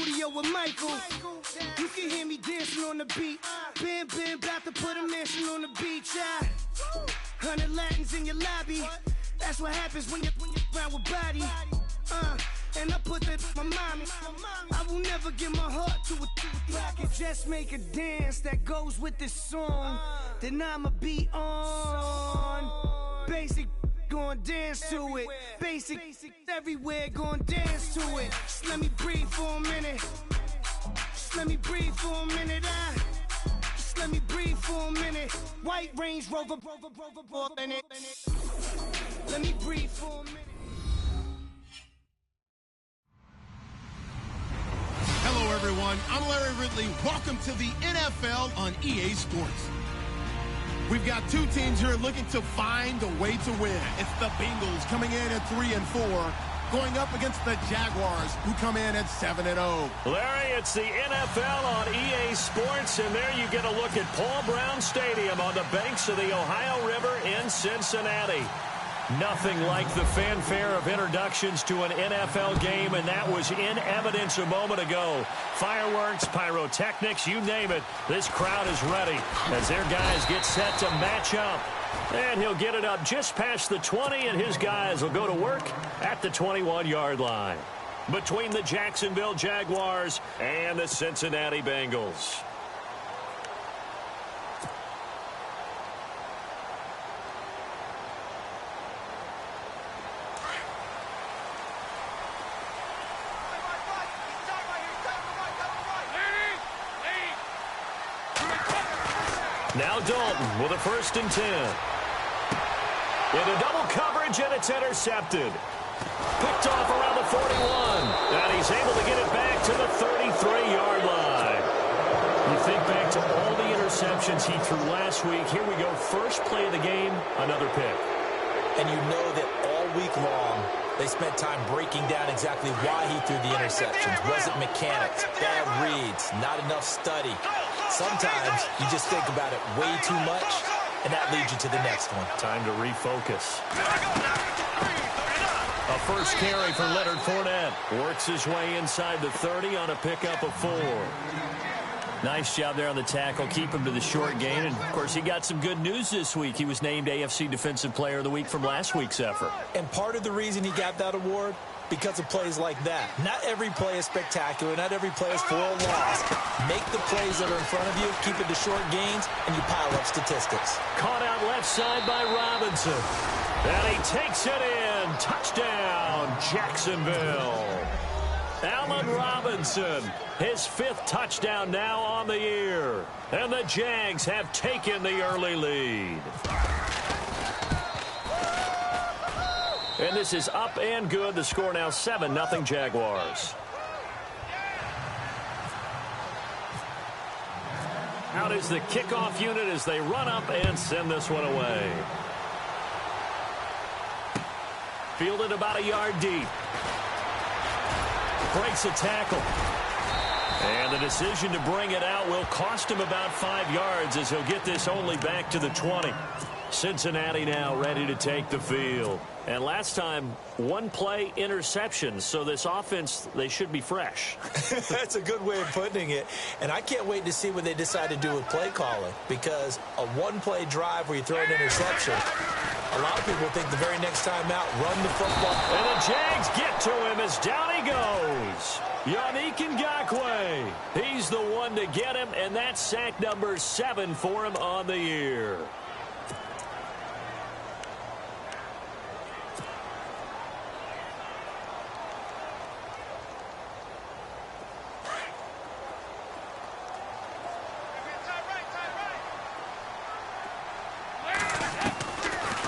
studio with Michael. You can hear me dancing on the beat. Bam, about to put a mansion on the beach. 100 Latins in your lobby. That's what happens when you're around with body. And I put that in my mommy. I will never give my heart to a if I could just make a dance that goes with this song, then I'ma be on. Basic, gon' dance to it. Basic, everywhere, gon' dance to it. Just let me breathe for a minute. Just let me breathe for a minute. Just let me breathe for a minute. White Range Rover, in it. Let me breathe for a minute. Hello, everyone. I'm Larry Ridley. Welcome to the NFL on EA Sports. We've got two teams here looking to find a way to win. It's the Bengals coming in at 3-4, going up against the Jaguars, who come in at 7-0. Larry, it's the NFL on EA Sports, and there you get a look at Paul Brown Stadium on the banks of the Ohio River in Cincinnati. Nothing like the fanfare of introductions to an NFL game, and that was in evidence a moment ago. Fireworks, pyrotechnics, you name it. This crowd is ready as their guys get set to match up. And he'll get it up just past the 20, and his guys will go to work at the 21-yard line. Between the Jacksonville Jaguars and the Cincinnati Bengals. Now Dalton with a 1st and 10. Into double coverage, and it's intercepted. Picked off around the 41. And he's able to get it back to the 33-yard line. You think back to all the interceptions he threw last week. Here we go. First play of the game, another pick. And you know that all week long, they spent time breaking down exactly why he threw the interceptions. Was it mechanics, bad reads, not enough study? Sometimes you just think about it way too much, and that leads you to the next one. Time to refocus. A first carry for Leonard Fournette. Works his way inside the 30 on a pickup of 4. Nice job there on the tackle. Keep him to the short gain. And, of course, he got some good news this week. He was named AFC Defensive Player of the Week from last week's effort. And part of the reason he got that award, because of plays like that. Not every play is spectacular. Not every play is for a loss. Make the plays that are in front of you, keep it to short gains, and you pile up statistics. Caught out left side by Robinson. And he takes it in. Touchdown, Jacksonville. Allen Robinson, his 5th touchdown now on the year. And the Jags have taken the early lead. And this is up and good. The score now 7-0 Jaguars. Out is the kickoff unit as they run up and send this one away. Fielded about a yard deep. Breaks a tackle. And the decision to bring it out will cost him about 5 yards as he'll get this only back to the 20. Cincinnati now ready to take the field. And last time, 1 play interception. So this offense, they should be fresh. That's a good way of putting it. And I can't wait to see what they decide to do with play calling. Because a 1-play drive where you throw an interception, a lot of people think the very next time out, run the football. And the Jags get to him as down he goes. Yannick Ngakoue. He's the one to get him, and that's sack number 7 for him on the year.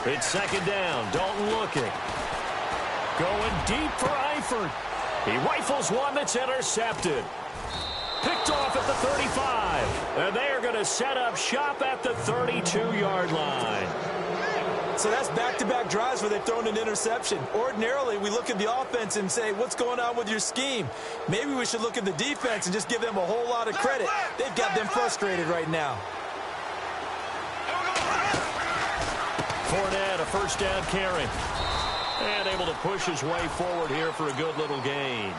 It's 2nd down. Dalton looking. Going deep for Eifert. He rifles one that's intercepted. Picked off at the 35. And they are going to set up shop at the 32-yard line. So that's back-to-back drives where they've thrown an interception. Ordinarily, we look at the offense and say, what's going on with your scheme? Maybe we should look at the defense and just give them a whole lot of credit. They've got them frustrated right now. Fournette, a first down carry. And able to push his way forward here for a good little gain.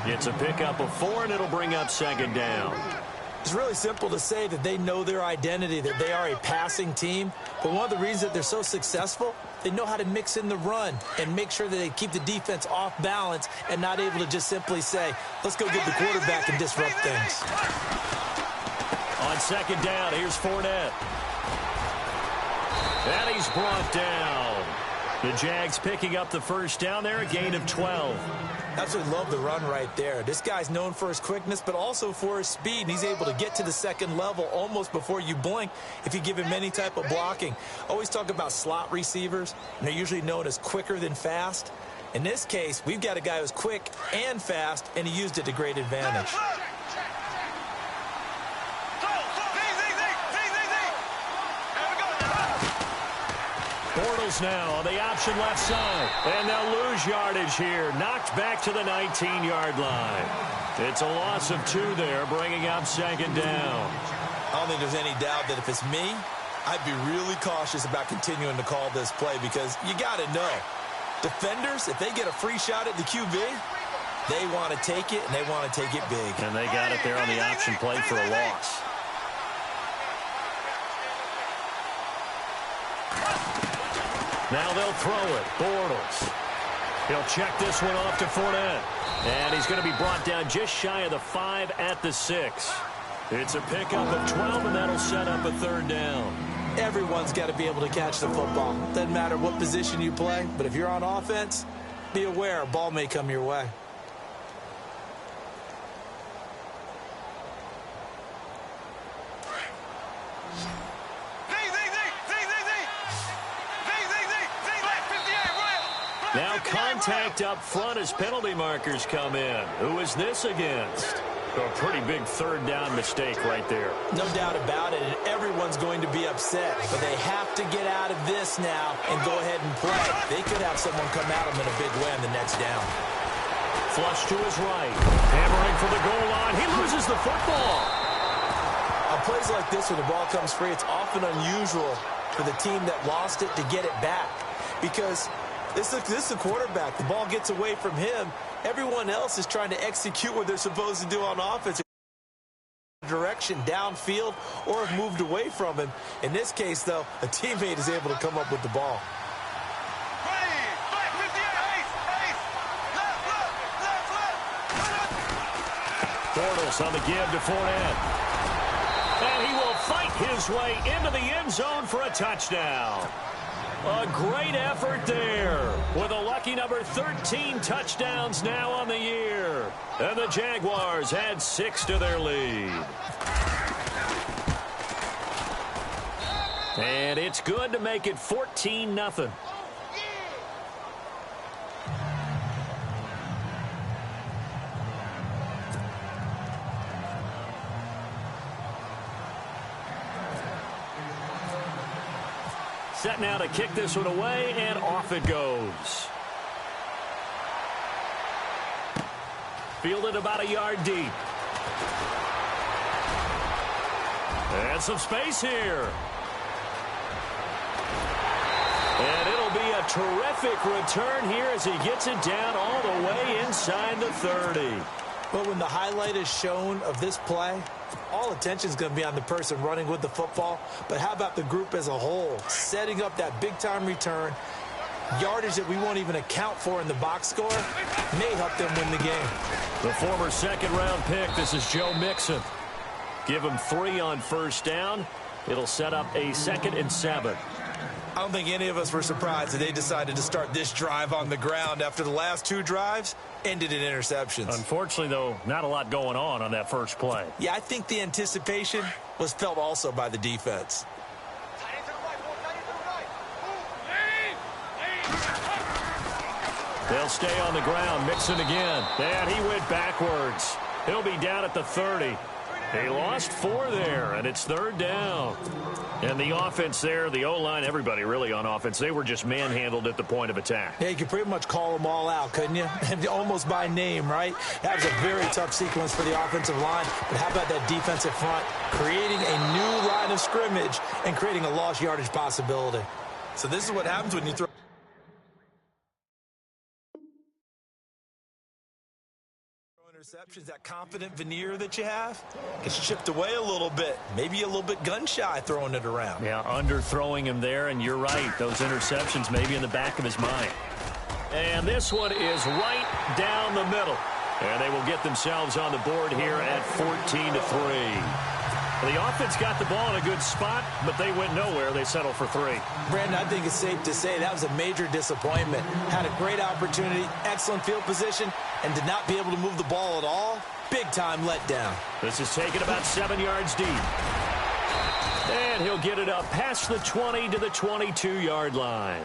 It's a pickup of 4, and it'll bring up second down. It's really simple to say that they know their identity, that they are a passing team. But one of the reasons that they're so successful, they know how to mix in the run and make sure that they keep the defense off balance and not able to just simply say, let's go get the quarterback and disrupt things. On second down, here's Fournette. And he's brought down. The Jags picking up the first down there, a gain of 12. Absolutely love the run right there. This guy's known for his quickness, but also for his speed. He's able to get to the second level almost before you blink if you give him any type of blocking. Always talk about slot receivers, and they're usually known as quicker than fast. In this case, we've got a guy who's quick and fast, and he used it to great advantage. Bortles now on the option left side. And they'll lose yardage here. Knocked back to the 19-yard line. It's a loss of 2 there, bringing up second down. I don't think there's any doubt that if it's me, I'd be really cautious about continuing to call this play because you got to know, defenders, if they get a free shot at the QB, they want to take it, and they want to take it big. And they got it there on the option play for a loss. Now they'll throw it. Bortles. He'll check this one off to Fournette. And he's going to be brought down just shy of the 5 at the 6. It's a pickup of 12, and that'll set up a third down. Everyone's got to be able to catch the football. Doesn't matter what position you play, but if you're on offense, be aware a ball may come your way. Now contact up front as penalty markers come in. Who is this against? A pretty big third down mistake right there. No doubt about it, and everyone's going to be upset. But they have to get out of this now and go ahead and play. They could have someone come at them in a big way on the next down. Flush to his right. Hammering for the goal line. He loses the football. On plays like this where the ball comes free, it's often unusual for the team that lost it to get it back. Because this is the quarterback. The ball gets away from him. Everyone else is trying to execute what they're supposed to do on offense. Direction downfield or have moved away from him. In this case, though, a teammate is able to come up with the ball. Bortles on the give to Fournette. And he will fight his way into the end zone for a touchdown. A great effort there with a lucky number 13 touchdowns now on the year. And the Jaguars add 6 to their lead. And it's good to make it 14-0. Set now to kick this one away, and off it goes. Fielded about a yard deep. And some space here. And it'll be a terrific return here as he gets it down all the way inside the 30. But when the highlight is shown of this play, all attention is going to be on the person running with the football. But how about the group as a whole? Setting up that big-time return, yardage that we won't even account for in the box score, may help them win the game. The former second-round pick, this is Joe Mixon. Give him 3 on first down. It'll set up a 2nd and 7. I don't think any of us were surprised that they decided to start this drive on the ground after the last 2 drives ended in interceptions. Unfortunately, though, not a lot going on that first play. Yeah, I think the anticipation was felt also by the defense. They'll stay on the ground. Mixon again. And he went backwards. He'll be down at the 30. He lost 4 there, and it's 3rd down. And the offense there, the O-line, everybody really on offense, they were just manhandled at the point of attack. Yeah, you could pretty much call them all out, couldn't you? Almost by name, right? That was a very tough sequence for the offensive line. But how about that defensive front creating a new line of scrimmage and creating a lost yardage possibility? So this is what happens when you throw. interceptions, that confident veneer that you have gets chipped away a little bit. Maybe a little bit gun-shy throwing it around. Yeah, underthrowing him there, and you're right. Those interceptions maybe in the back of his mind. And this one is right down the middle. And they will get themselves on the board here at 14-3. The offense got the ball in a good spot, but they went nowhere. They settled for 3. Brandon, I think it's safe to say that was a major disappointment. Had a great opportunity, excellent field position, and did not be able to move the ball at all. Big-time letdown. This is taken about 7 yards deep. And he'll get it up past the 20 to the 22-yard line.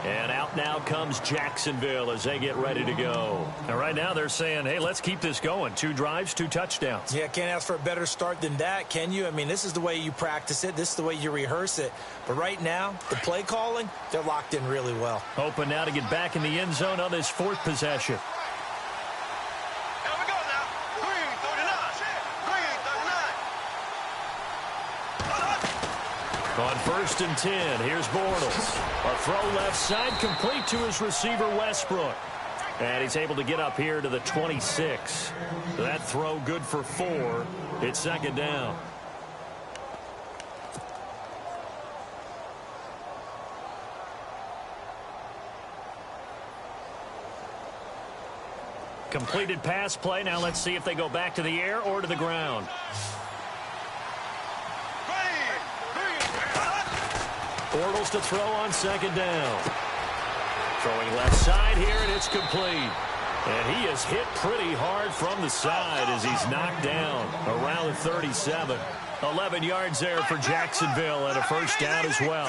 And out now comes Jacksonville as they get ready to go. And right now they're saying, hey, let's keep this going. 2 drives, 2 touchdowns. Yeah, can't ask for a better start than that, can you? I mean, this is the way you practice it. This is the way you rehearse it. But right now, the play calling, they're locked in really well. Hoping now to get back in the end zone on this 4th possession. On 1st and 10, here's Bortles. A throw left side, complete to his receiver, Westbrook. And he's able to get up here to the 26. That throw good for 4. It's 2nd down. Completed pass play. Now let's see if they go back to the air or to the ground. Bortles to throw on 2nd down. Throwing left side here, and it's complete. And he is hit pretty hard from the side as he's knocked down around the 37. 11 yards there for Jacksonville and a 1st down as well.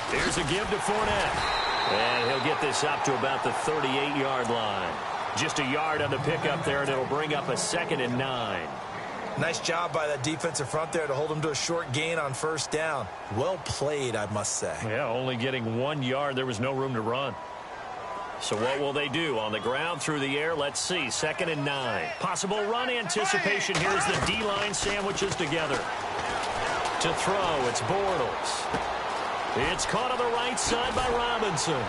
Here's a give to Fournette. And he'll get this up to about the 38-yard line. Just a yard on the pickup there, and it'll bring up a 2nd and 9. Nice job by that defensive front there to hold him to a short gain on 1st down. Well played, I must say. Yeah, only getting 1 yard. There was no room to run. So what will they do? On the ground, through the air, let's see. 2nd and 9. Possible run anticipation here as the D-line sandwiches together. To throw, it's Bortles. It's caught on the right side by Robinson.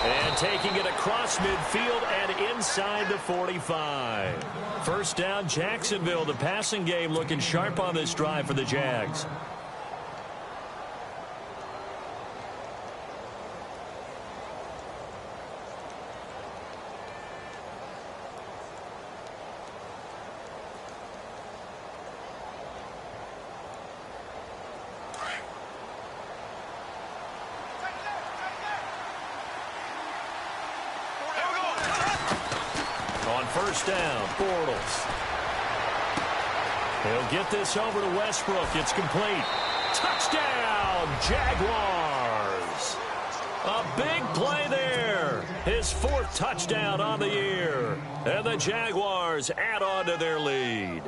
And taking it across midfield and inside the 45. 1st down, Jacksonville. The passing game looking sharp on this drive for the Jags. On 1st down, Bortles. He'll get this over to Westbrook. It's complete. Touchdown, Jaguars. A big play there. His 4th touchdown on the year. And the Jaguars add on to their lead.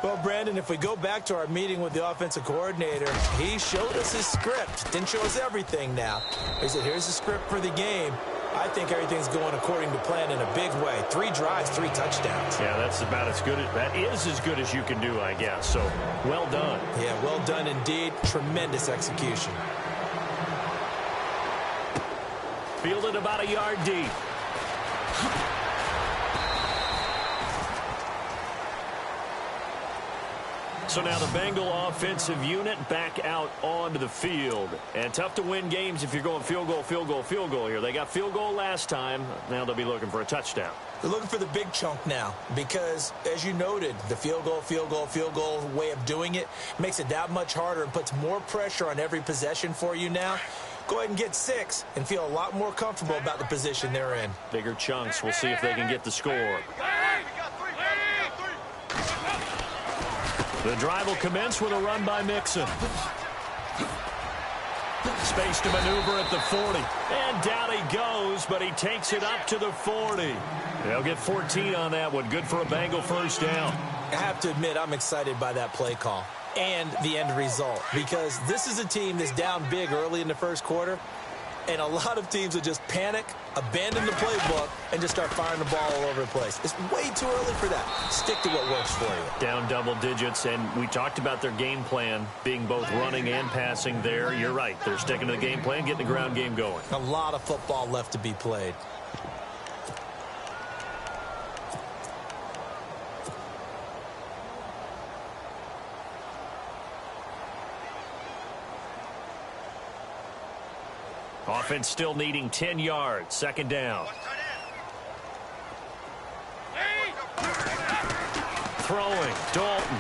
Well, Brandon, if we go back to our meeting with the offensive coordinator, he showed us his script. Didn't show us everything now. He said, here's the script for the game. I think everything's going according to plan in a big way. 3 drives, 3 touchdowns. Yeah, that's about as good. That is as good as you can do, I guess. So, well done. Yeah, well done indeed. Tremendous execution. Fielded about a yard deep. So now the Bengal offensive unit back out onto the field. And tough to win games if you're going field goal, field goal, field goal here. They got field goal last time. Now they'll be looking for a touchdown. They're looking for the big chunk now because, as you noted, the field goal way of doing it makes it that much harder and puts more pressure on every possession for you now. Go ahead and get 6 and feel a lot more comfortable about the position they're in. Bigger chunks. We'll see if they can get the score. The drive will commence with a run by Mixon. Space to maneuver at the 40. And down he goes, but he takes it up to the 40. They'll get 14 on that one. Good for a Bengal 1st down. I have to admit, I'm excited by that play call and the end result because this is a team that's down big early in the 1st quarter. And a lot of teams will just panic, abandon the playbook, and just start firing the ball all over the place. It's way too early for that. Stick to what works for you. Down double digits, and we talked about their game plan being both running and passing there. You're right. They're sticking to the game plan, getting the ground game going. A lot of football left to be played. Offense still needing 10 yards. Second down. Throwing, Dalton.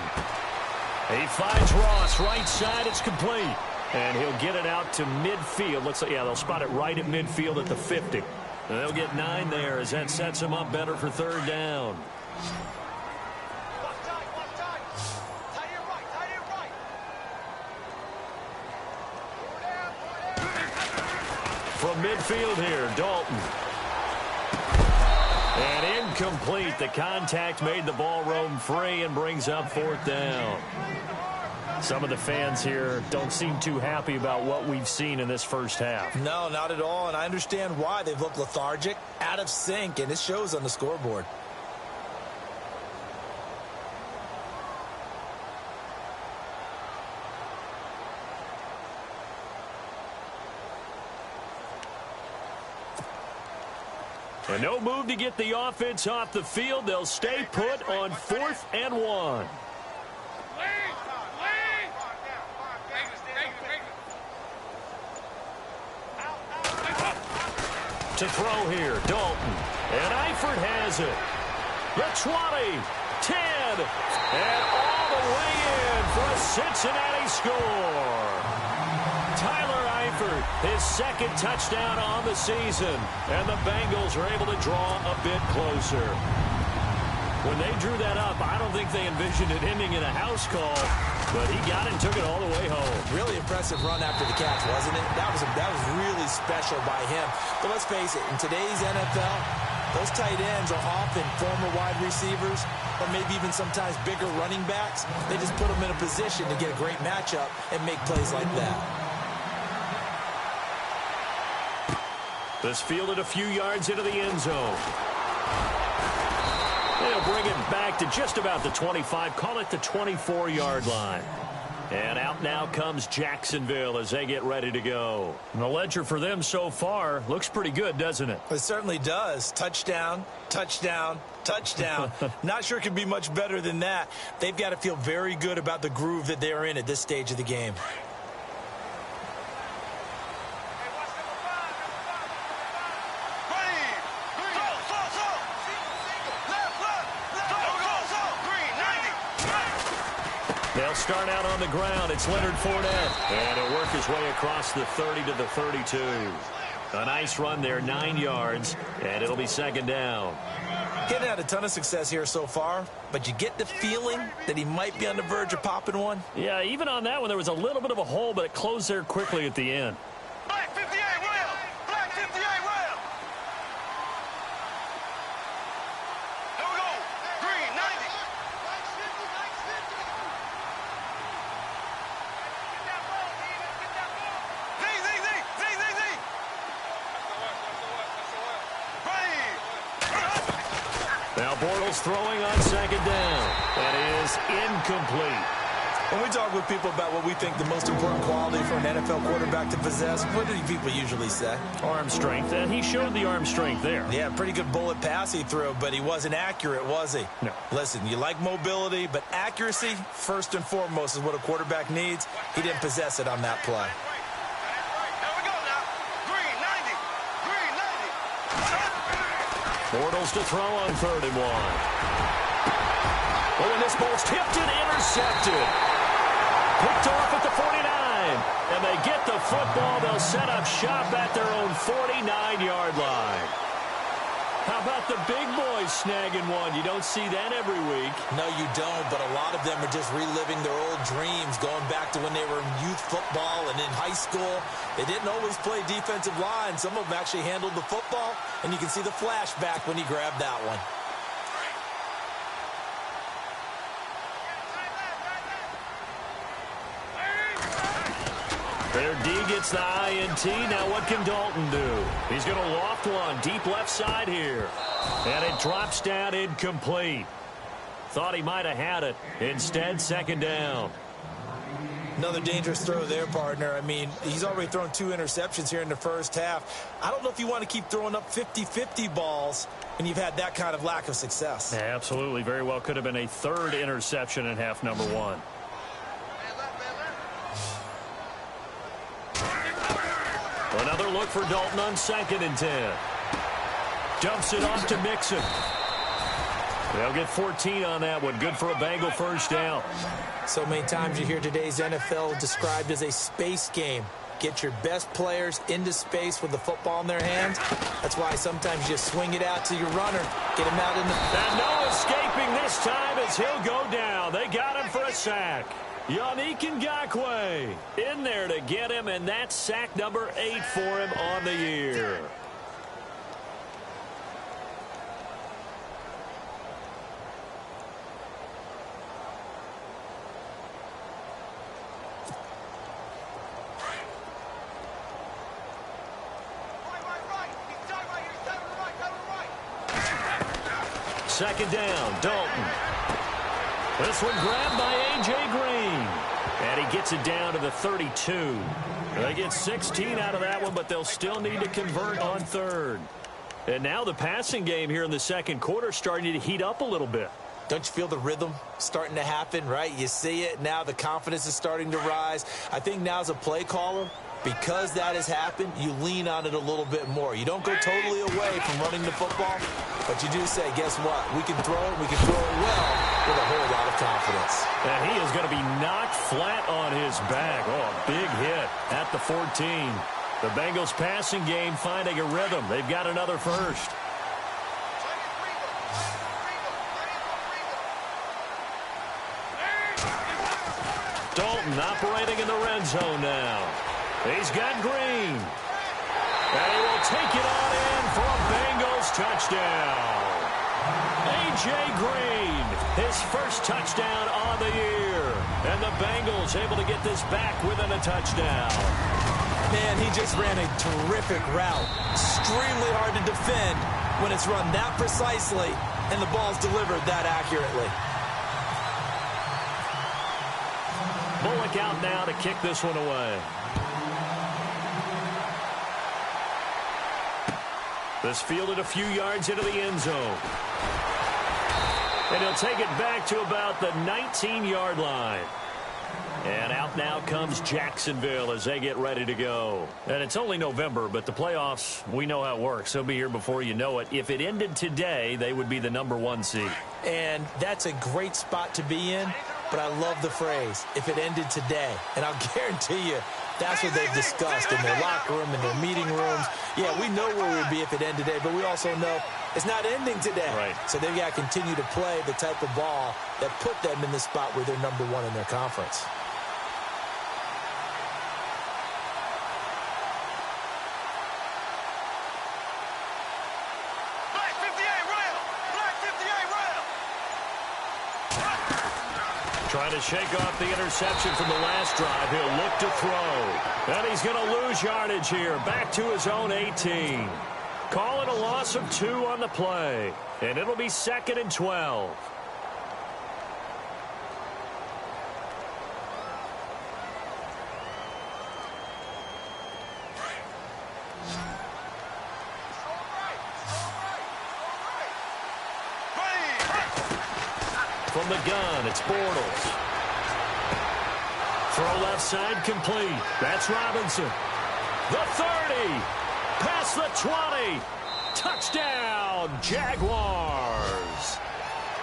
He finds Ross, right side, it's complete. And he'll get it out to midfield. Looks like, yeah, they'll spot it right at midfield at the 50. And they'll get 9 there as that sets them up better for third down. From midfield here, Dalton. And incomplete. The contact made the ball roam free and brings up fourth down. Some of the fans here don't seem too happy about what we've seen in this first half. No, not at all, and I understand why. They've looked lethargic, out of sync, and it shows on the scoreboard. And no move to get the offense off the field. They'll stay put on 4th and 1. To throw here, Dalton. And Eifert has it. The 20, 10, and all the way in for a Cincinnati score. Tyler Eifert, his second touchdown on the season. And the Bengals are able to draw a bit closer. When they drew that up, I don't think they envisioned it ending in a house call. But he got it and took it all the way home. Really impressive run after the catch, wasn't it? That was really special by him. But let's face it, in today's NFL, those tight ends are often former wide receivers or maybe even sometimes bigger running backs. They just put them in a position to get a great matchup and make plays like that. This fielded a few yards into the end zone. They'll bring it back to just about the 25. Call it the 24-yard line. And out now comes Jacksonville as they get ready to go. And the ledger for them so far looks pretty good, doesn't it? It certainly does. Touchdown, touchdown, touchdown. Not sure it can be much better than that. They've got to feel very good about the groove that they're in at this stage of the game. They'll start out on the ground. It's Leonard Fournette. And he'll work his way across the 30 to the 32. A nice run there, 9 yards, and it'll be second down. Getting had a ton of success here so far, but you get the feeling that he might be on the verge of popping one. Yeah, even on that one, there was a little bit of a hole, but it closed there quickly at the end. Black 58, Will! Black 58, Will! Here we go! Green, 90! Now Bortles throwing on second down. That is incomplete. When we talk with people about what we think the most important quality for an NFL quarterback to possess, what do people usually say? Arm strength, and he showed the arm strength there. Yeah, pretty good bullet pass he threw, but he wasn't accurate, was he? No. Listen, you like mobility, but accuracy, first and foremost, is what a quarterback needs. He didn't possess it on that play. Bortles to throw on 3rd and 1. Oh, and this ball's tipped and intercepted. Picked off at the 49. And they get the football. They'll set up shop at their own 49-yard line. How about the big boys snagging one? You don't see that every week. No, you don't, but a lot of them are just reliving their old dreams, going back to when they were in youth football and in high school. They didn't always play defensive line. Some of them actually handled the football, and you can see the flashback when he grabbed that one. Their D gets the INT. Now what can Dalton do? He's going to loft one deep left side here. And it drops down incomplete. Thought he might have had it. Instead, second down. Another dangerous throw there, partner. I mean, he's already thrown 2 interceptions here in the first half. I don't know if you want to keep throwing up 50-50 balls when you've had that kind of lack of success. Yeah, absolutely. Very well could have been a 3rd interception in half number 1. Another look for Dalton on 2nd and 10. Dumps it off to Mixon. They'll get 14 on that one. Good for a Bengal first down. So many times you hear today's NFL described as a space game. Get your best players into space with the football in their hands. That's why sometimes you just swing it out to your runner. Get him out in the... And no escaping this time as he'll go down. They got him for a sack. Yannick Ngakoue in there to get him, and that's sack number 8 for him on the year. Second down, Dalton. This one grabbed by A.J. Green. And he gets it down to the 32. They get 16 out of that one, but they'll still need to convert on 3rd. And now the passing game here in the second quarter starting to heat up a little bit. Don't you feel the rhythm starting to happen, right? You see it. Now the confidence is starting to rise. I think now as a play caller, because that has happened, you lean on it a little bit more. You don't go totally away from running the football, but you do say, guess what? We can throw it. We can throw it well with a whole lot of confidence. And he is going to be knocked flat on his back. Oh, a big hit at the 14. The Bengals passing game finding a rhythm. They've got another first. Dalton operating in the red zone now. He's got Green. And he will take it on in for a Bengals touchdown. A.J. Green, his first touchdown on the year. And the Bengals able to get this back within a touchdown. Man, he just ran a terrific route. Extremely hard to defend when it's run that precisely and the ball's delivered that accurately. Bullock out now to kick this one away. This fielded a few yards into the end zone. And he'll take it back to about the 19-yard line. And out now comes Jacksonville as they get ready to go. And it's only November, but the playoffs, we know how it works. They'll be here before you know it. If it ended today, they would be the #1 seed. And that's a great spot to be in, but I love the phrase, if it ended today. And I'll guarantee you, that's what they've discussed in their locker room, in their meeting rooms. Yeah, we know where we would be if it ended today, but we also know it's not ending today. Right. So they've got to continue to play the type of ball that put them in the spot where they're #1 in their conference. Trying to shake off the interception from the last drive. He'll look to throw. And he's going to lose yardage here. Back to his own 18. Calling a loss of 2 on the play. And it'll be 2nd and 12. From the gun, it's Bortles. Throw left side complete. That's Robinson. The 30. Past the 20. Touchdown, Jaguars.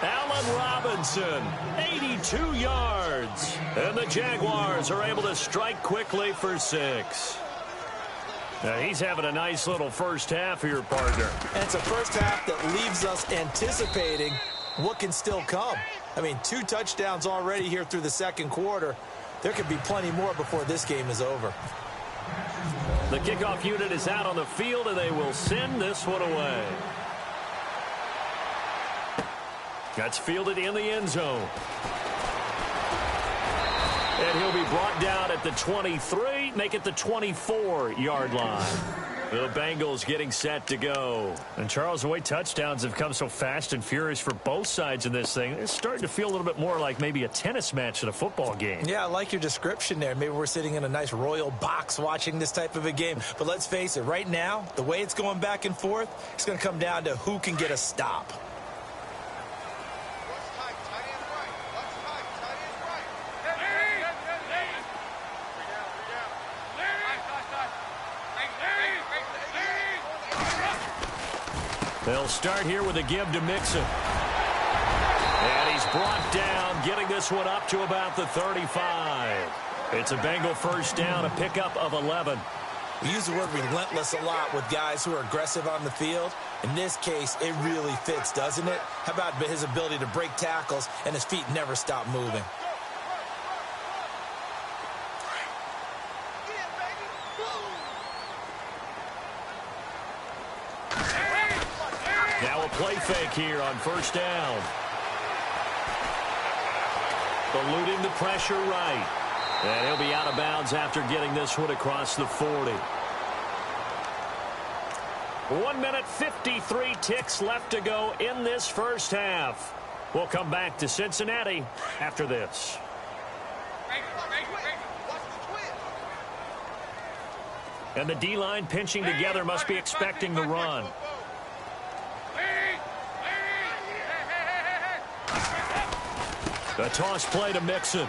Allen Robinson, 82 yards. And the Jaguars are able to strike quickly for 6. Now he's having a nice little first half here, partner. And it's a first half that leaves us anticipating what can still come. I mean, 2 touchdowns already here through the second quarter. There could be plenty more before this game is over. The kickoff unit is out on the field, and they will send this one away. That's fielded in the end zone. And he'll be brought down at the 23, make it the 24-yard line. The Bengals getting set to go. And Charles, the way touchdowns have come so fast and furious for both sides in this thing, it's starting to feel a little bit more like maybe a tennis match at a football game. Yeah, I like your description there. Maybe we're sitting in a nice royal box watching this type of a game. But let's face it, right now, the way it's going back and forth, it's going to come down to who can get a stop. They'll start here with a give to Mixon. And he's brought down, getting this one up to about the 35. It's a Bengal first down, a pickup of 11. We use the word relentless a lot with guys who are aggressive on the field. In this case, it really fits, doesn't it? How about his ability to break tackles and his feet never stop moving? Now a play fake here on first down. Eluding the pressure right. And he'll be out of bounds after getting this one across the 40. 1 minute 53 ticks left to go in this first half. We'll come back to Cincinnati after this. And the D-line pinching together must be expecting the run. The toss play to Mixon.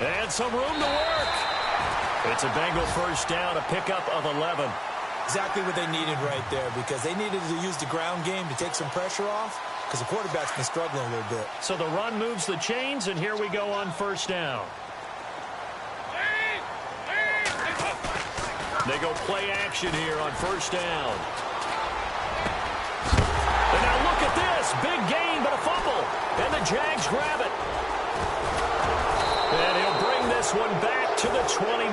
And some room to work. It's a Bengal first down, a pickup of 11. Exactly what they needed right there, because they needed to use the ground game to take some pressure off, because the quarterback's been struggling a little bit. So the run moves the chains, and here we go on first down. They go play action here on first down. And now look at this. Big gain, but a fumble. And the Jags grab it. And he'll bring this one back to the 29.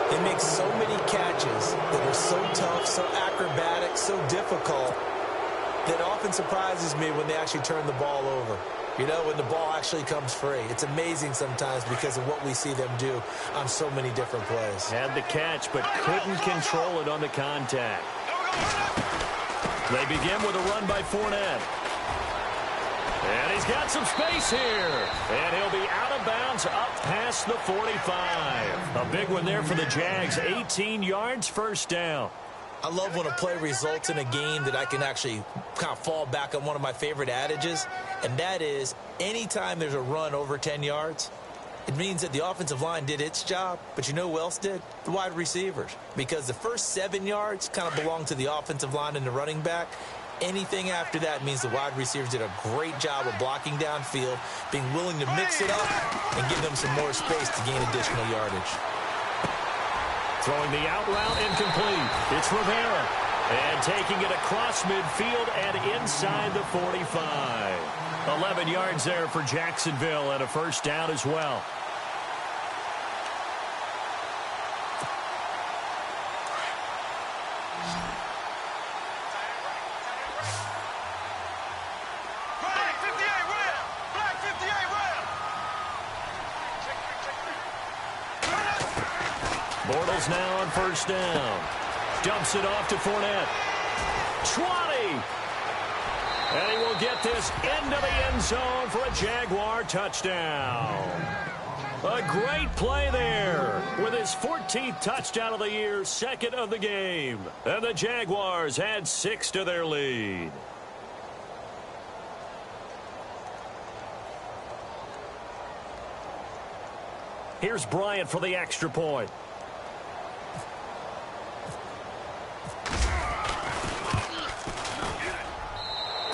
They make so many catches that are so tough, so acrobatic, so difficult, that often surprises me when they actually turn the ball over. You know, when the ball actually comes free. It's amazing sometimes because of what we see them do on so many different plays. Had the catch, but couldn't control it on the contact. They begin with a run by Fournette. And he's got some space here. And he'll be out of bounds up past the 45. A big one there for the Jags. 18 yards, first down. I love when a play results in a game that I can actually kind of fall back on one of my favorite adages, and that is anytime there's a run over 10 yards, it means that the offensive line did its job, but you know who else did? The wide receivers. Because the first 7 yards kind of belong to the offensive line and the running back. Anything after that means the wide receivers did a great job of blocking downfield, being willing to mix it up, and give them some more space to gain additional yardage. Throwing the out route incomplete. It's Rivera. And taking it across midfield and inside the 45. 11 yards there for Jacksonville and a first down as well. Bortles now on first down. Dumps it off to Fournette. 20. And he will get this into the end zone for a Jaguar touchdown. A great play there with his 14th touchdown of the year, second of the game. And the Jaguars add 6 to their lead. Here's Bryant for the extra point.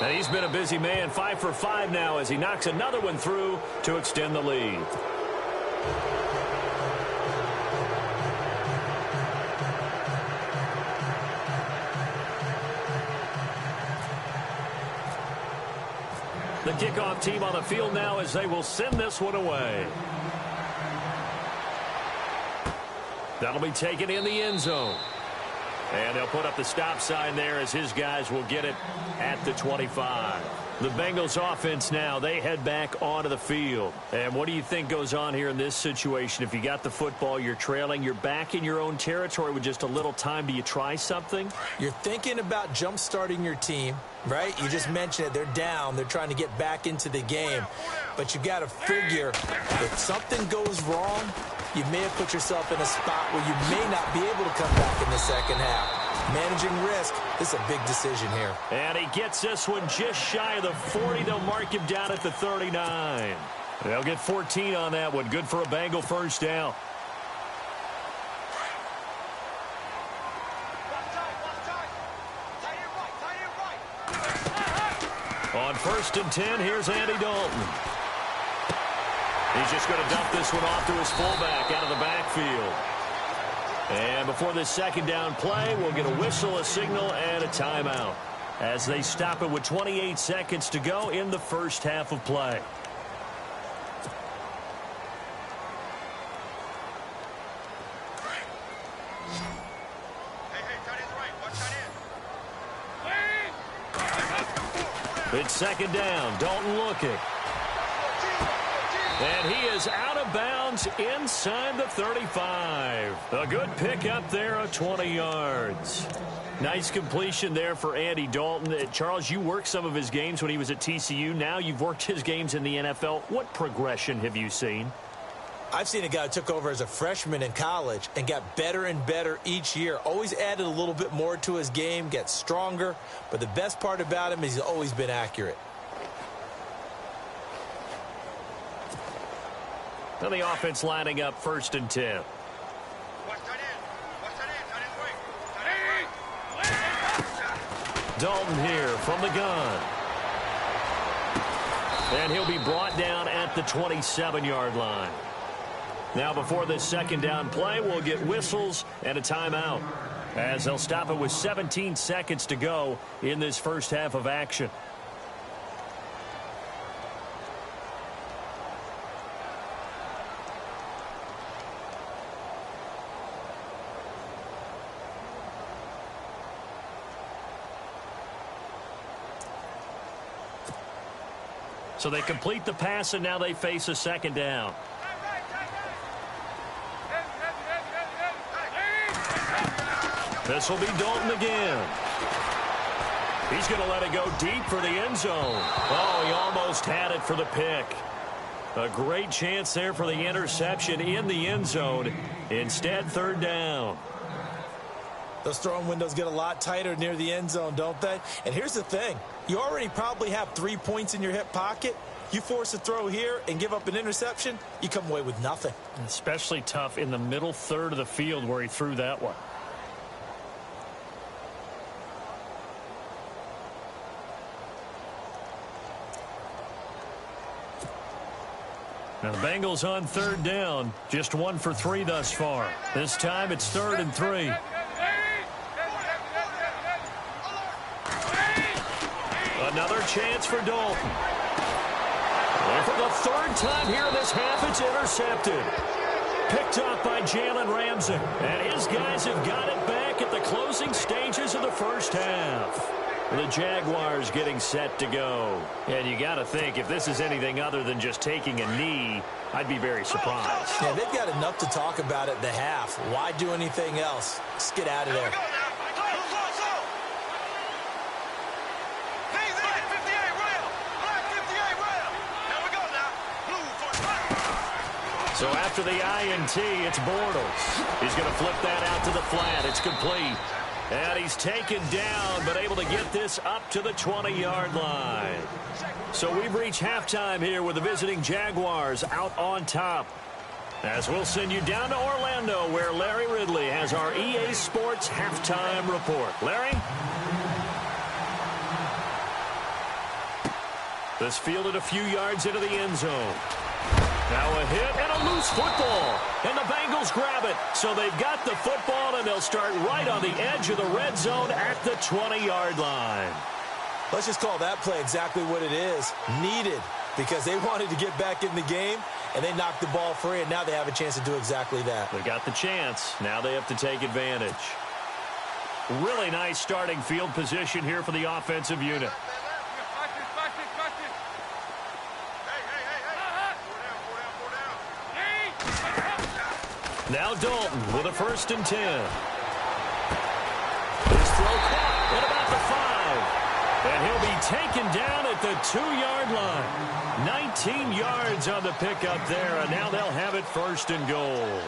And he's been a busy man, 5 for 5 now as he knocks another one through to extend the lead. The kickoff team on the field now as they will send this one away. That'll be taken in the end zone. And they'll put up the stop sign there as his guys will get it at the 25. The Bengals offense now, they head back onto the field. And what do you think goes on here in this situation? If you got the football, you're trailing, you're back in your own territory with just a little time. Do you try something? You're thinking about jump-starting your team, right? You just mentioned it. They're down. They're trying to get back into the game. But you got to figure if something goes wrong, you may have put yourself in a spot where you may not be able to come back in the second half. Managing risk, this is a big decision here. And he gets this one just shy of the 40. They'll mark him down at the 39. They'll get 14 on that one. Good for a Bengal first down. On 1st and 10, here's Andy Dalton. He's just going to dump this one off to his fullback out of the backfield. And before this second down play, we'll get a whistle, a signal, and a timeout as they stop it with 28 seconds to go in the first half of play. It's second down. Dalton looking. And he is out of bounds inside the 35. A good pickup there of 20 yards. Nice completion there for Andy Dalton. Charles, you worked some of his games when he was at TCU. Now you've worked his games in the NFL. What progression have you seen? I've seen a guy who took over as a freshman in college and got better and better each year. Always added a little bit more to his game, gets stronger. But the best part about him is he's always been accurate. Now the offense lining up 1st and 10. Dalton here from the gun. And he'll be brought down at the 27-yard line. Now before this second down play, we'll get whistles and a timeout as they'll stop it with 17 seconds to go in this first half of action. So they complete the pass, and now they face a second down. This will be Dalton again. He's going to let it go deep for the end zone. Oh, he almost had it for the pick. A great chance there for the interception in the end zone. Instead, third down. Those throwing windows get a lot tighter near the end zone, don't they? And here's the thing. You already probably have 3 points in your hip pocket. You force a throw here and give up an interception, you come away with nothing. Especially tough in the middle third of the field where he threw that one. Now the Bengals on third down. Just 1 for 3 thus far. This time it's 3rd and 3. Another chance for Dalton. And for the 3rd time here in this half, it's intercepted. Picked off by Jalen Ramsey. And his guys have got it back at the closing stages of the first half. The Jaguars getting set to go. And you got to think, if this is anything other than just taking a knee, I'd be very surprised. Yeah, they've got enough to talk about at the half. Why do anything else? Let's get out of there. So after the INT, it's Bortles. He's going to flip that out to the flat. It's complete. And he's taken down, but able to get this up to the 20-yard line. So we've reached halftime here with the visiting Jaguars out on top. As we'll send you down to Orlando, where Larry Ridley has our EA Sports halftime report. Larry? This fielded a few yards into the end zone. Now a hit and a loose football. And the Bengals grab it. So they've got the football, and they'll start right on the edge of the red zone at the 20-yard line. Let's just call that play exactly what it is. Needed, because they wanted to get back in the game, and they knocked the ball free, and now they have a chance to do exactly that. They got the chance. Now they have to take advantage. Really nice starting field position here for the offensive unit. Now Dalton with a 1st and 10. His throw caught at about the 5. And he'll be taken down at the 2-yard line. 19 yards on the pickup there, and now they'll have it 1st and goal.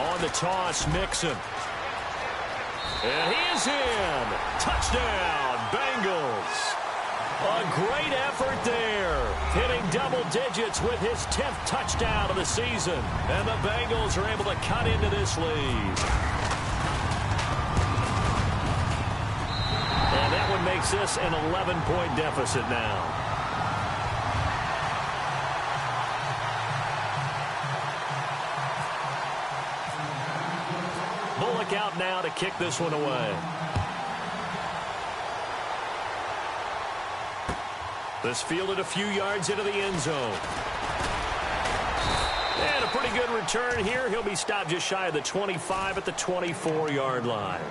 On the toss, Mixon. And he is in. Touchdown, Bengals. A great effort there. Hitting double digits with his 10th touchdown of the season. And the Bengals are able to cut into this lead. And that one makes this an 11-point deficit now. Bullock out now to kick this one away. This fielded a few yards into the end zone. And a pretty good return here. He'll be stopped just shy of the 25 at the 24-yard line.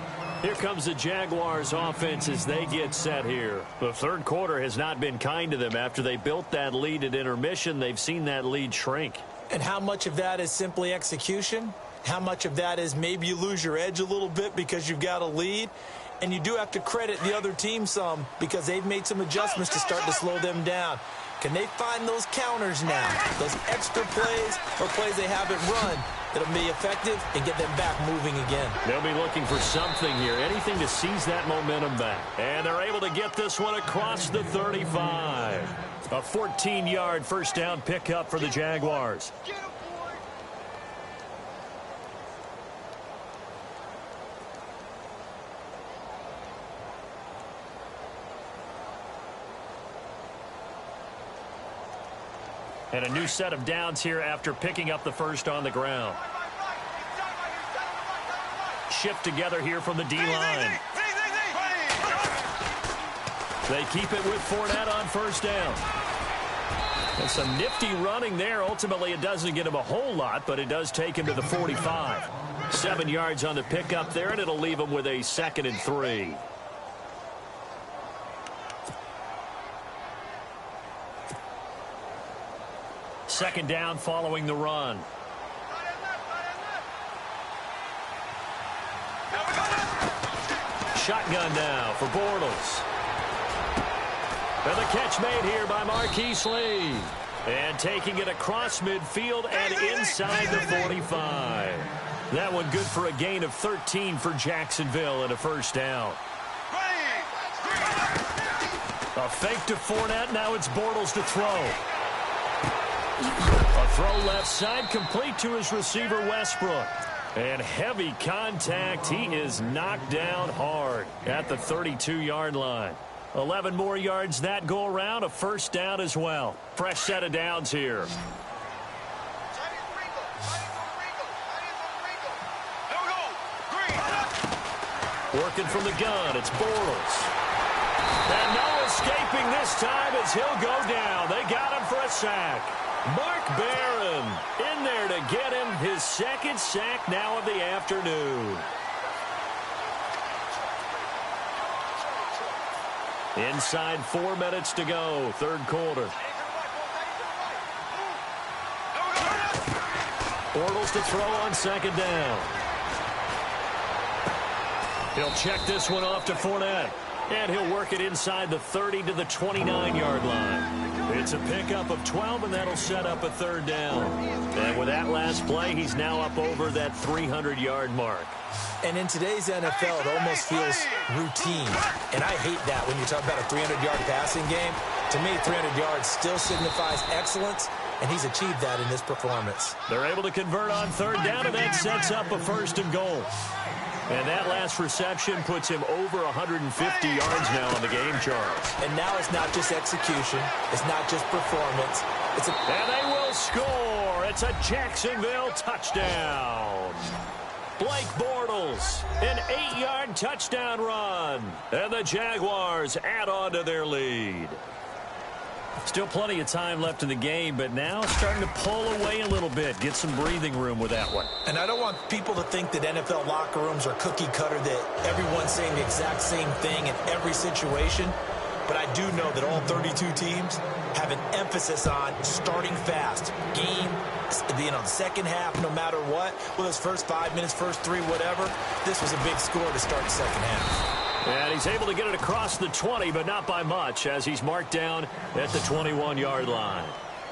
Here comes the Jaguars offense as they get set here. The third quarter has not been kind to them. After they built that lead at intermission, they've seen that lead shrink. And how much of that is simply execution? How much of that is maybe you lose your edge a little bit because you've got a lead? And you do have to credit the other team some because they've made some adjustments to start to slow them down. Can they find those counters now, those extra plays or plays they haven't run that'll be effective and get them back moving again? They'll be looking for something here, anything to seize that momentum back. And they're able to get this one across the 35. A 14-yard first down pickup for the Jaguars. And a new set of downs here after picking up the first on the ground. Shift together here from the D-line. They keep it with Fournette on first down. And some nifty running there. Ultimately, it doesn't get him a whole lot, but it does take him to the 45. 7 yards on the pickup there, and it'll leave him with a 2nd and 3. Second down following the run. Shotgun now for Bortles. And the catch made here by Marquise Lee. And taking it across midfield and inside the 45. That one good for a gain of 13 for Jacksonville and a first down. A fake to Fournette. Now it's Bortles to throw. A throw left side complete to his receiver Westbrook. And heavy contact. He is knocked down hard at the 32-yard line. 11 more yards that go around. A first down as well. Fresh set of downs here. Working from the gun. It's Bortles. And no escaping this time as he'll go down. They got him for a sack. Mark Barron in there to get him his 2nd sack now of the afternoon. Inside 4 minutes to go, third quarter. Bortles to throw on second down. He'll check this one off to Fournette. And he'll work it inside the 30 to the 29-yard line. It's a pickup of 12, and that'll set up a third down. And with that last play, he's now up over that 300-yard mark. And in today's NFL, it almost feels routine. And I hate that when you talk about a 300-yard passing game. To me, 300 yards still signifies excellence, and he's achieved that in this performance. They're able to convert on third down, and that sets up a 1st and goal. And that last reception puts him over 150 yards now on the game, Charles. And now it's not just execution. It's not just performance. And they will score. It's a Jacksonville touchdown. Blake Bortles, an 8-yard touchdown run. And the Jaguars add on to their lead. Still plenty of time left in the game, but now starting to pull away a little bit. Get some breathing room with that one. And I don't want people to think that NFL locker rooms are cookie cutter, that everyone's saying the exact same thing in every situation. But I do know that all 32 teams have an emphasis on starting fast. Game, the second half, no matter what. Well, those first 5 minutes, first 3, whatever. This was a big score to start the second half. And he's able to get it across the 20, but not by much, as he's marked down at the 21-yard line.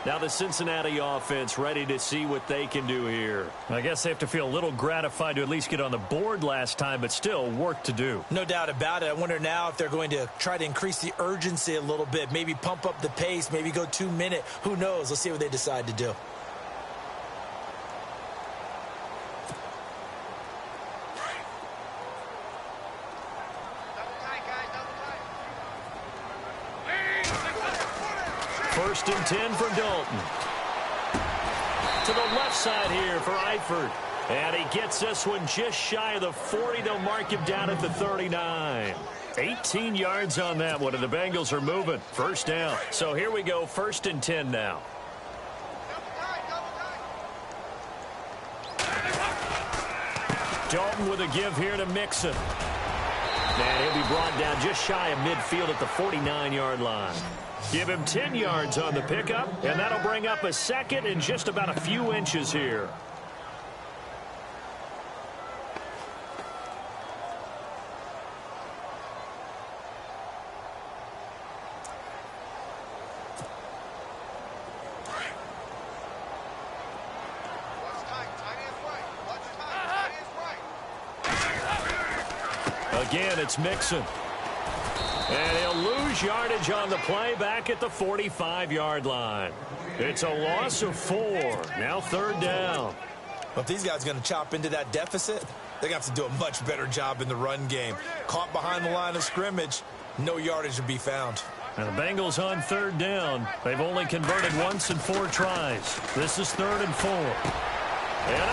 Now the Cincinnati offense ready to see what they can do here. I guess they have to feel a little gratified to at least get on the board last time, but still work to do. No doubt about it. I wonder now if they're going to try to increase the urgency a little bit, maybe pump up the pace, maybe go 2 minute. Who knows? Let's see what they decide to do. First and 10 for Dalton. To the left side here for Eifert. And he gets this one just shy of the 40. They'll mark him down at the 39. 18 yards on that one, and the Bengals are moving. First down. So here we go, first and 10 now. Dalton with a give here to Mixon. And he'll be brought down just shy of midfield at the 49-yard line. Give him 10 yards on the pickup, and that'll bring up a second and just about a few inches here. Again, it's Mixon. And he'll lose yardage on the play back at the 45-yard line. It's a loss of 4. Now third down. Well, if these guys are going to chop into that deficit, they're going to have to do a much better job in the run game. Caught behind the line of scrimmage, no yardage to be found. And the Bengals on third down. They've only converted once in 4 tries. This is 3rd and 4. And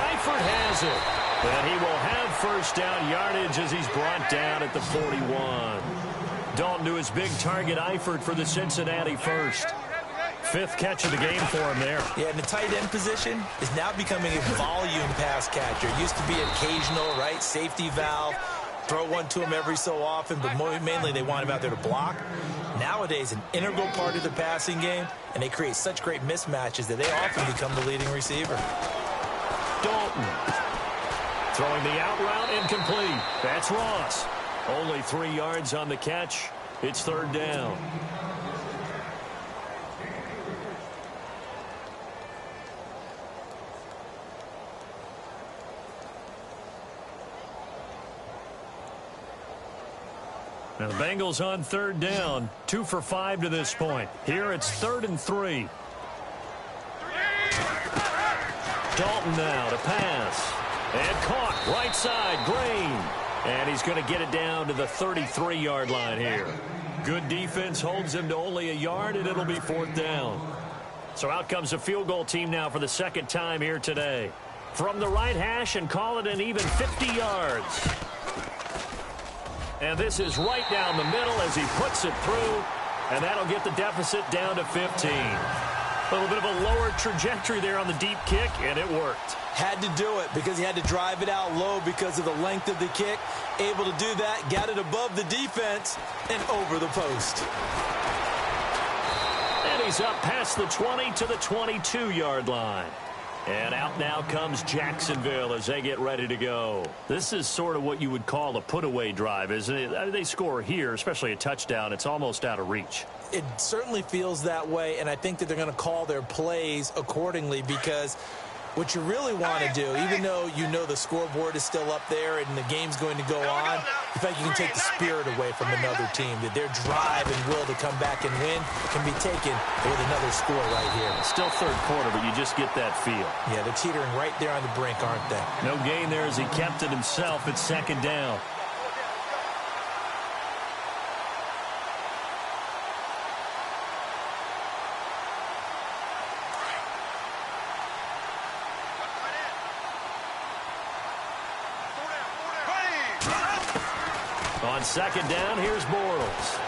Eifert has it. And he will have first down yardage as he's brought down at the 41. Dalton to his big target, Eifert, for the Cincinnati first. 5th catch of the game for him there. Yeah, and the tight end position is now becoming a volume pass catcher. It used to be occasional, right? Safety valve. Throw one to him every so often, but mainly they want him out there to block. Nowadays, an integral part of the passing game, and they create such great mismatches that they often become the leading receiver. Dalton. Throwing the out route incomplete. That's Ross. Only 3 yards on the catch. It's third down. Now the Bengals on third down. 2 for 5 to this point. Here it's 3rd and 3. Dalton now to pass. And caught right side, Green. And he's going to get it down to the 33-yard line here. Good defense holds him to only a yard, and it'll be 4th down. So out comes the field goal team now for the 2nd time here today. From the right hash and call it an even 50 yards. And this is right down the middle as he puts it through. And that'll get the deficit down to 15. A little bit of a lower trajectory there on the deep kick, and it worked. Had to do it because he had to drive it out low because of the length of the kick. Able to do that, got it above the defense, and over the post. And he's up past the 20 to the 22-yard line. And out now comes Jacksonville as they get ready to go. This is sort of what you would call a put-away drive, isn't it? I mean, they score here, especially a touchdown. It's almost out of reach. It certainly feels that way, and I think that they're going to call their plays accordingly because what you really want to do, even though you know the scoreboard is still up there and the game's going to go on, you think you can take the spirit away from another team, that their drive and will to come back and win can be taken with another score right here. Still third quarter, but you just get that feel. Yeah, they're teetering right there on the brink, aren't they? No gain there as he kept it himself at 2nd down. On 2nd down, here's Bortles.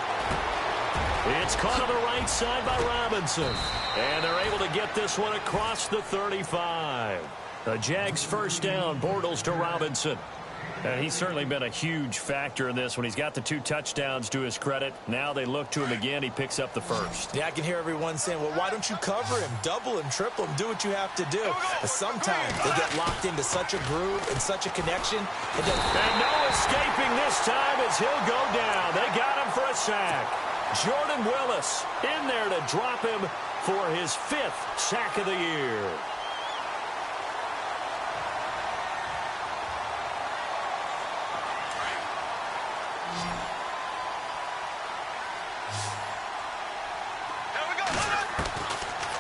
It's caught on the right side by Robinson. And they're able to get this one across the 35. The Jags first down, Bortles to Robinson. And he's certainly been a huge factor in this when he's got the 2 touchdowns to his credit. Now they look to him again. He picks up the first. Yeah, I can hear everyone saying, well, why don't you cover him? Double him, triple him, do what you have to do. But sometimes they get locked into such a groove and such a connection. And no escaping this time as he'll go down. They got him for a sack. Jordan Willis in there to drop him for his 5th sack of the year.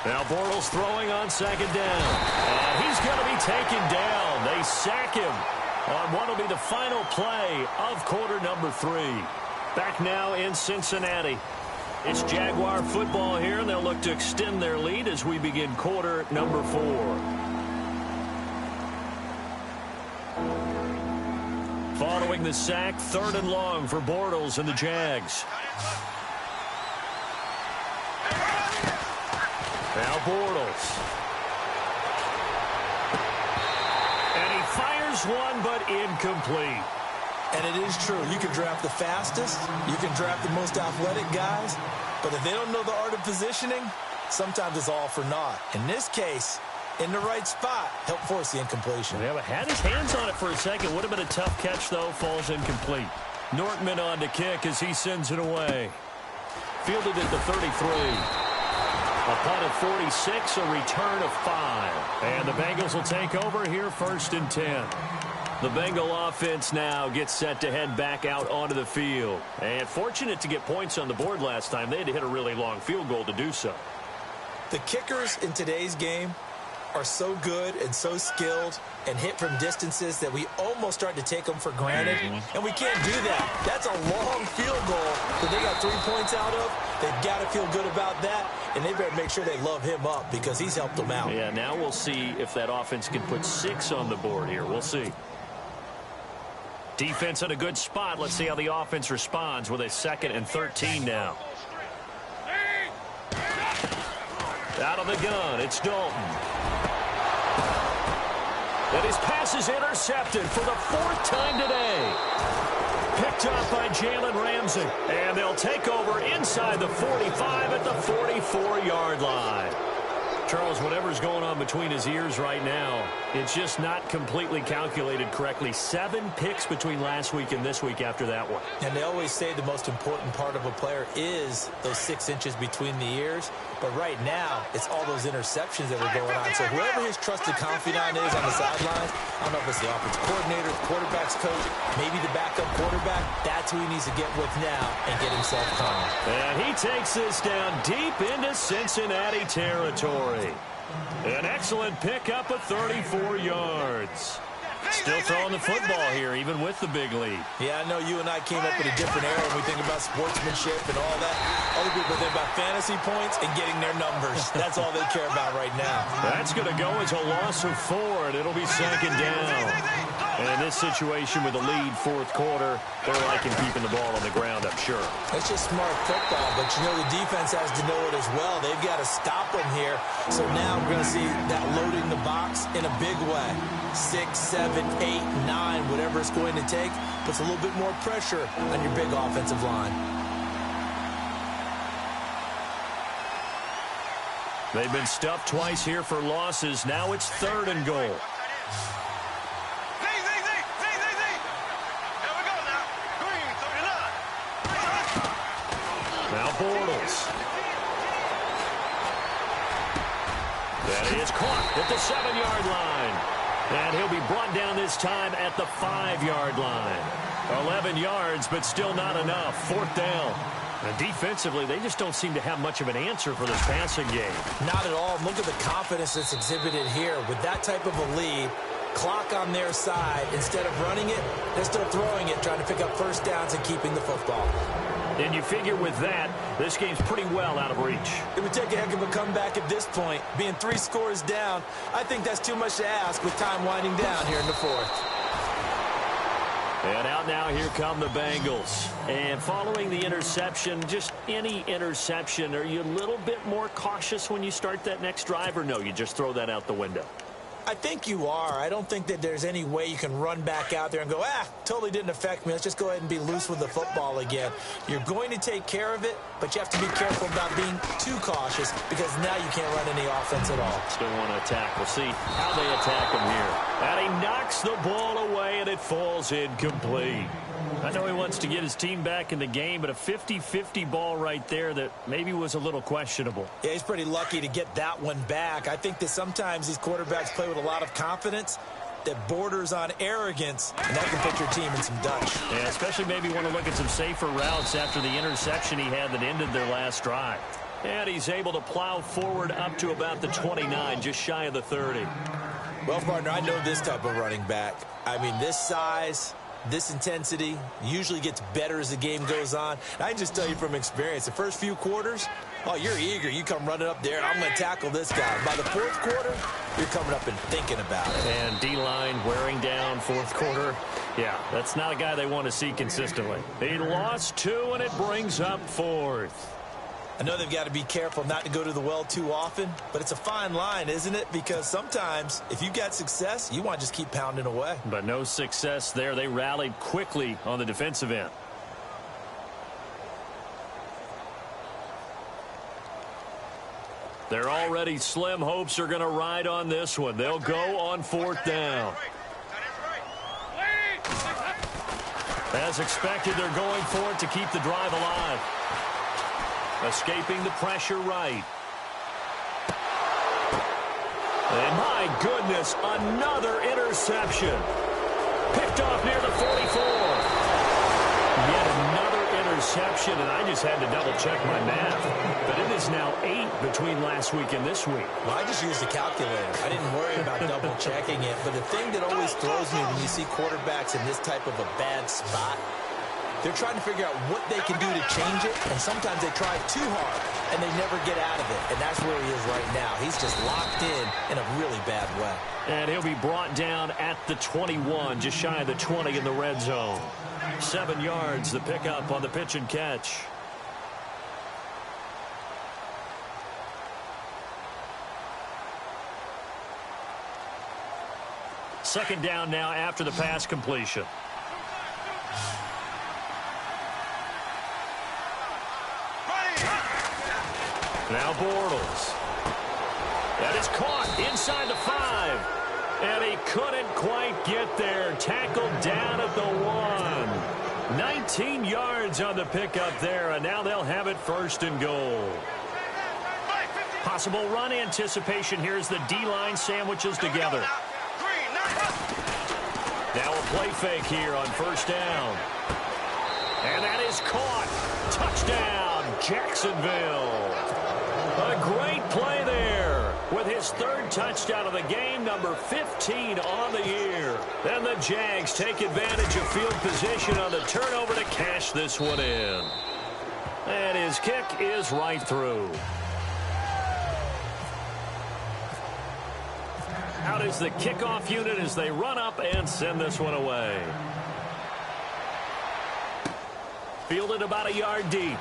Now Bortles throwing on 2nd down. And he's going to be taken down. They sack him on what will be the final play of quarter number 3. Back now in Cincinnati. It's Jaguar football here, and they'll look to extend their lead as we begin quarter number 4. Following the sack, 3rd and long for Bortles and the Jags. Now Bortles. And he fires one, but incomplete. And it is true. You can draft the fastest. You can draft the most athletic guys. But if they don't know the art of positioning, sometimes it's all for naught. In this case, in the right spot, helped force the incompletion. Yeah, but had his hands on it for a second. Would have been a tough catch, though. Falls incomplete. Nortman on to kick as he sends it away. Fielded at the 33. A punt of 46, a return of 5. And the Bengals will take over here 1st and 10. The Bengal offense now gets set to head back out onto the field. And fortunate to get points on the board last time. They had to hit a really long field goal to do so. The kickers in today's game are so good and so skilled and hit from distances that we almost start to take them for granted. And we can't do that. That's a long field goal that they got 3 points out of. They've got to feel good about that. And they better make sure they love him up because he's helped them out. Yeah, now we'll see if that offense can put 6 on the board here. We'll see. Defense in a good spot. Let's see how the offense responds with a 2nd and 13 now. Out of the gun, it's Dalton. And his pass is intercepted for the 4th time today. Picked up by Jalen Ramsey. And they'll take over inside the 45 at the 44-yard line. Charles, whatever's going on between his ears right now, it's just not completely calculated correctly. 7 picks between last week and this week after that one. And they always say the most important part of a player is those 6 inches between the ears. But right now, it's all those interceptions that are going on. So whoever his trusted confidant is on the sidelines, I don't know if it's the offense coordinator, the quarterback's coach, maybe the backup quarterback, that's who he needs to get with now and get himself calm. And he takes this down deep into Cincinnati territory. An excellent pickup of 34 yards. Still throwing the football here, even with the big lead. Yeah, I know you and I came up with a different era when we think about sportsmanship and all that. Other people think about fantasy points and getting their numbers. That's all they care about right now. That's going to go as a loss of 4, and it'll be 2nd down. And in this situation with a lead 4th quarter, they're liking keeping the ball on the ground, I'm sure. It's just smart football, but you know the defense has to know it as well. They've got to stop them here. So now we're going to see that loading the box in a big way. 6, 7, 8, 9, whatever it's going to take, puts a little bit more pressure on your big offensive line. They've been stuffed twice here for losses. Now it's 3rd and goal. Now Bortles. That is caught at the 7-yard line. And he'll be brought down this time at the 5-yard line. 11 yards, but still not enough. 4th down. And defensively, they just don't seem to have much of an answer for this passing game. Not at all. Look at the confidence that's exhibited here. With that type of a lead, clock on their side, instead of running it, they're still throwing it, trying to pick up 1st downs and keeping the football. And you figure with that, this game's pretty well out of reach. It would take a heck of a comeback at this point. Being 3 scores down, I think that's too much to ask with time winding down here in the 4th. And out now, here come the Bengals. And following the interception, just any interception, are you a little bit more cautious when you start that next drive, or no, you just throw that out the window? I think you are. I don't think that there's any way you can run back out there and go, totally didn't affect me. Let's just go ahead and be loose with the football again. You're going to take care of it, but you have to be careful about being too cautious because now you can't run any offense at all. Still want to attack. We'll see how they attack him here. And he knocks the ball away, and it falls incomplete. I know he wants to get his team back in the game, but a 50-50 ball right there that maybe was a little questionable. Yeah, he's pretty lucky to get that one back. I think that sometimes these quarterbacks play with a lot of confidence that borders on arrogance, and that can put your team in some Dutch. Yeah, especially maybe want to look at some safer routes after the interception he had that ended their last drive. And he's able to plow forward up to about the 29, just shy of the 30. Well, partner, I know this type of running back. I mean, this size, this intensity usually gets better as the game goes on. And I can just tell you from experience, the first few quarters, oh, you're eager. You come running up there, I'm going to tackle this guy. By the fourth quarter, you're coming up and thinking about it. And D-line wearing down fourth quarter. Yeah, that's not a guy they want to see consistently. He lost 2, and it brings up 4th. I know they've got to be careful not to go to the well too often, but it's a fine line, isn't it? Because sometimes, if you've got success, you want to just keep pounding away. But no success there. They rallied quickly on the defensive end. Their already slim hopes are going to ride on this one. They'll go on 4th down. As expected, they're going for it to keep the drive alive. Escaping the pressure right. And my goodness, another interception. Picked off near the 44. Yet another interception, and I just had to double-check my math. But it is now 8 between last week and this week. Well, I just used a calculator. I didn't worry about double-checking it. But the thing that always throws me when you see quarterbacks in this type of a bad spot, they're trying to figure out what they can do to change it, and sometimes they try too hard, and they never get out of it. And that's where he is right now. He's just locked in a really bad way. And he'll be brought down at the 21, just shy of the 20 in the red zone. 7 yards, the pickup on the pitch and catch. Second down now after the pass completion. Now Bortles. That is caught inside the 5. And he couldn't quite get there. Tackled down at the 1. 19 yards on the pickup there, and now they'll have it 1st and goal. Possible run anticipation. Here's the D-line sandwiches together. Now a play fake here on 1st down. And that is caught. Touchdown, Jacksonville. A great play there with his 3rd touchdown of the game, number 15 on the year. And the Jags take advantage of field position on the turnover to cash this one in. And his kick is right through. Out is the kickoff unit as they run up and send this one away. Fielded about a yard deep.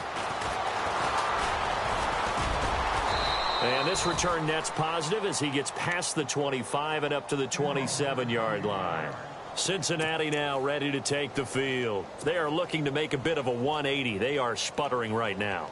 And this return net's positive as he gets past the 25 and up to the 27-yard line. Cincinnati now ready to take the field. They are looking to make a bit of a 180. They are sputtering right now.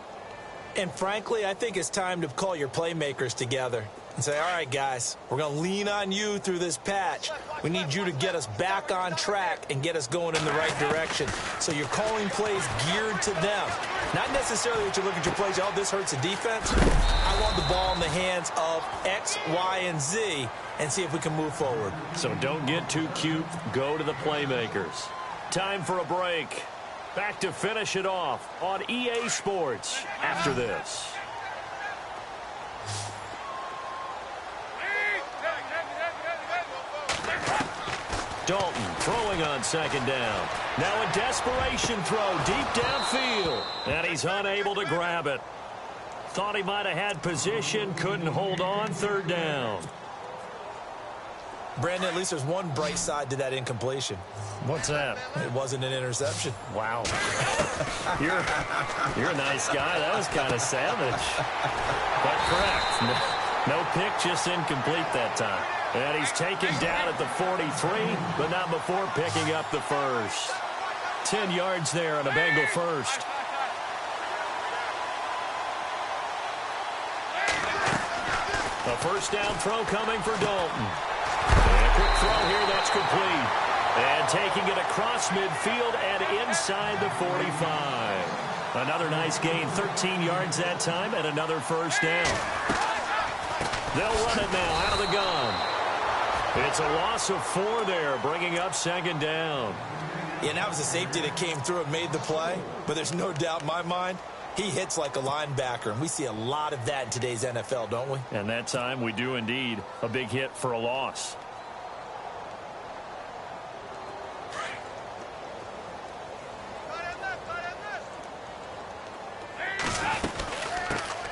And frankly, I think it's time to call your playmakers together and say, all right, guys, we're going to lean on you through this patch. We need you to get us back on track and get us going in the right direction. So you're calling plays geared to them. Not necessarily that you look at your plays, oh, this hurts the defense. I want the ball in the hands of X, Y, and Z and see if we can move forward. So don't get too cute. Go to the playmakers. Time for a break. Back to finish it off on EA Sports after this. Dalton throwing on 2nd down. Now a desperation throw deep downfield. And he's unable to grab it. Thought he might have had position. Couldn't hold on. 3rd down. Brandon, at least there's one bright side to that incompletion. What's that? It wasn't an interception. Wow. You're a nice guy. That was kind of savage. But correct. No pick, just incomplete that time. And he's taken down at the 43, but not before picking up the first. 10 yards there on a Bengal first. A first down throw coming for Dalton. And a quick throw here, that's complete. And taking it across midfield and inside the 45. Another nice gain, 13 yards that time, and another first down. They'll run it now out of the gun. It's a loss of 4 there, bringing up second down. Yeah, and that was a safety that came through and made the play, but there's no doubt in my mind, he hits like a linebacker, and we see a lot of that in today's NFL, don't we? And that time we do indeed. A big hit for a loss.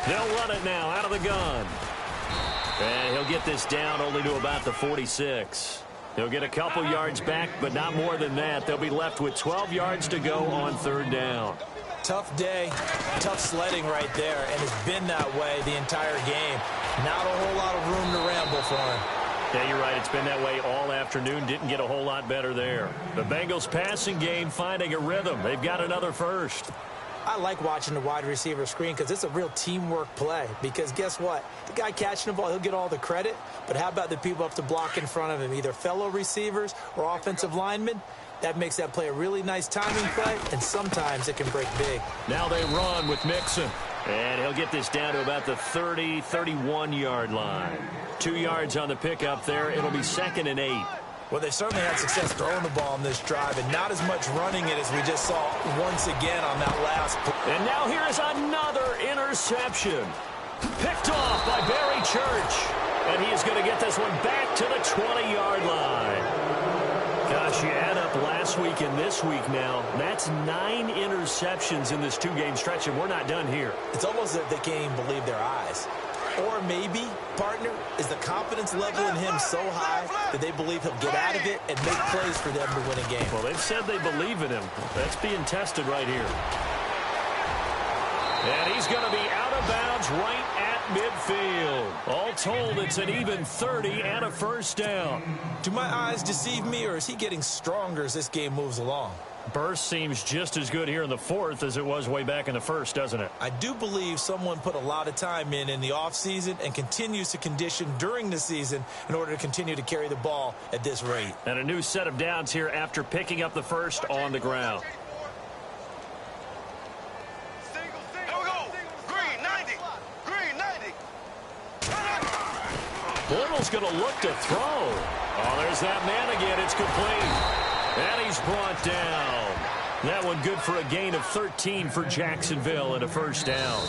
They'll run it now out of the gun. And he'll get this down only to about the 46. He'll get a couple yards back, but not more than that. They'll be left with 12 yards to go on third down. Tough day, tough sledding right there, and it's been that way the entire game. Not a whole lot of room to ramble for him. Yeah, you're right. It's been that way all afternoon. Didn't get a whole lot better there. The Bengals passing game finding a rhythm. They've got another first. I like watching the wide receiver screen because it's a real teamwork play. Because guess what? The guy catching the ball, he'll get all the credit. But how about the people up to block in front of him, either fellow receivers or offensive linemen? That makes that play a really nice timing play, and sometimes it can break big. Now they run with Mixon. And he'll get this down to about the 30, 31-yard line. 2 yards on the pickup there. It'll be 2nd and 8. Well, they certainly had success throwing the ball on this drive, and not as much running it as we just saw once again on that last play. And now here's another interception. Picked off by Barry Church. And he is going to get this one back to the 20-yard line. Gosh, you add up last week and this week now. That's 9 interceptions in this 2-game stretch, and we're not done here. It's almost as if they can't even believe their eyes. Or maybe, partner, is the confidence level in him so high that they believe he'll get out of it and make plays for them to win a game. Well, they've said they believe in him. That's being tested right here. And he's going to be out of bounds right at midfield. All told, it's an even 30 and a first down. Do my eyes deceive me, or is he getting stronger as this game moves along? Burst seems just as good here in the fourth as it was way back in the first, doesn't it? I do believe someone put a lot of time in the offseason and continues to condition during the season in order to continue to carry the ball at this rate. And a new set of downs here after picking up the first on the ground. Here we go. Green, 90. Green, 90. Bortles going to look to throw. Oh, there's that man again. It's complete. And he's brought down. That one good for a gain of 13 for Jacksonville and a first down.